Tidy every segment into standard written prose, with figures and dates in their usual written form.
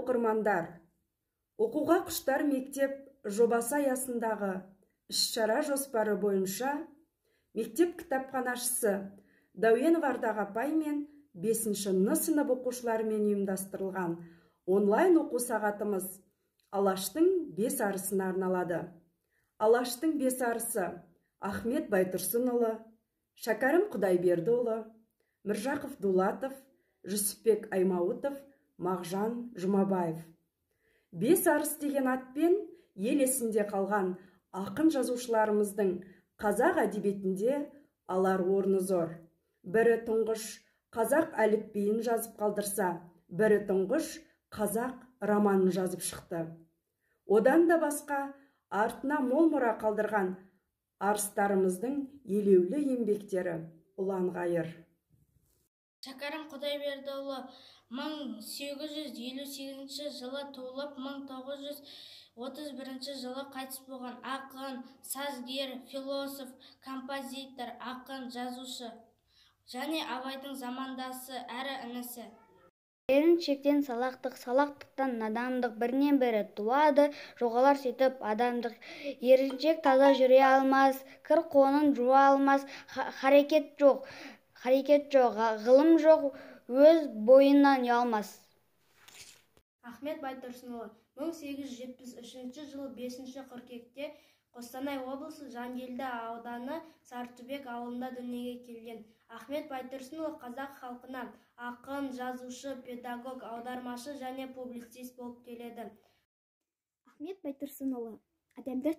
оқырмандар, оқуға құштар мектеп жобасы аясындағы іс-шара жоспары бойынша мектеп кітапханашысы Дәуенов Ардақ апай мен 5-ші сынып оқушыларымен ұйымдастырылған онлайн оқу сағатымыз Алаштың 5 арысына арналады. Алаштың 5 арысы Ахмет Байтұрсынұлы, Шәкәрім Құдайбердіұлы, Міржақов Дулатов, Жүсіпбек Аймауытов, Мағжан Жұмабаев. 5 арыс деген атпен ел есінде қалған ақын жазушыларымыздың қазақ әдебиетінде алар орны зор. Бірі тұңғыш қазақ әліпбиін жазып қалдырса, бірі тұңғыш қазақ романын жазып шықты. Одан да басқа артына мол мұра қалдырған арыстарымыздың елеулі еңбектері ұлан-ғайыр. Шәкәрім Құдайбердіұлы 1858 жылы туылып, 1931 жылы қайтыс болған ақын, сазгер, философ, композитор, ақын, жазушы және Абайдың замандасы әрі інісі. Еріншектен салақтық, салақтықтан надандық, бірінен бірі туады, жоғалар сөйтіп адамдық. Еріншек таза жүре алмас, кір қонын жуа алмас, харекет жоқ, ғылым жоқ, өз бойынан ұялмас. Ахмет Байтұрсынұлы 1873 жылы 5-ші қыркүйекте Қостанай облысы Жангелді ауданы Сарытүбек ауылында дүниеге келген. Ахмет Байтұрсынұлы қазақ халқына ақын, жазушы, педагог, аудармашы және публицист болып келеді. Ахмет Байтұрсынұлы адамдық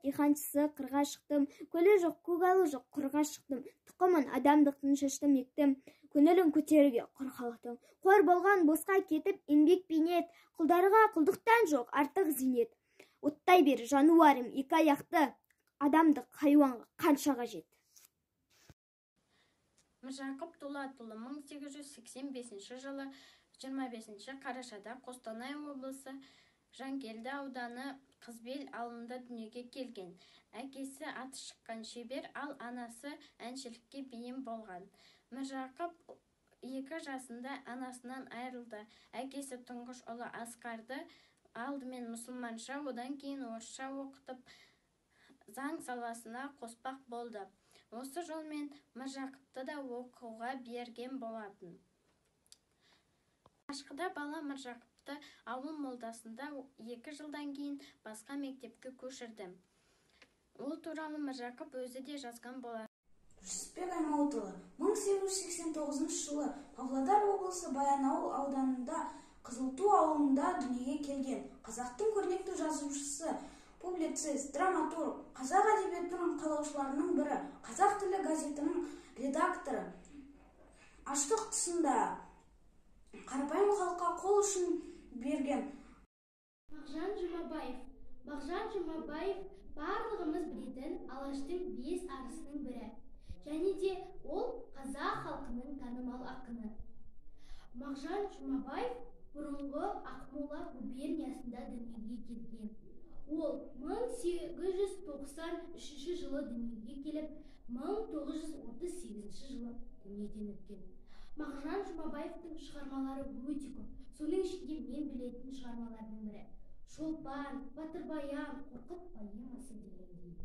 диханшысы, қырға шықтым, көлі жоқ, көгалы жоқ, құрға шықтым, тұқымын адамдықтың шаштым, ектім, көңілін көтеруге құр халықтың. Қор болған босқа кетіп, еңбек бейнет, құлдарға құлдықтан жоқ, артық зейнет. Оттай бер, жануарым, екі аяқты, адамдық хайуанға қанша қажет. Міржақып Дулатұлы 1885 жылы 25 қарашада Қостанай облысы Жангелді ауданы Қызбел ауылында дүниеге келген. Әкесі аты шыққан шебер, ал анасы әншілікке бейім болған. Міржақып 2 жасында анасынан айырылды. Әкесі тұңғыш ұлы Асқарды алдымен мұсылманша, одан кейін орысша оқытып, заң саласына қоспақ болды. Осы жолмен Міржақыпты да оқуға берген болатын. Алғашқыда бала Міржақыпты ауыл молдасында 2 жылдан кейін басқа мектепке көшірді. Ол туралы Міржақып өзі де жазған болар. Жүсіпбек Аймауытұлы 1889 жылы Павлодар облысы Баянауыл ауданында Қызылту ауылында дүниеге келген. Қазақтың көрнекті жазушысы, публицист, драматург, қазақ әдебиетінің қалаушыларының бірі, қазақ тілі газетінің редакторы. Аштық тұсында қарапайым халыққа қол ұшын берген. Мағжан Жұмабаев барлығымыз білетін Алаштың 5 арысының бірі. Және де ол қазақ халқының танымал ақыны. Мағжан Жұмабаев бұрынғы Ақмола губерниясында дүниеге келген. Ол 1893 жылы дүниеге келіп, 1938 жылы дүниеден өткен. Мағжан Жұмабаевтың шығармалары өте көп. Соның ішінде мен білетін шығармалардың бірі Шолпан, Батыр баян, Қорқыт поэмасы дегендей.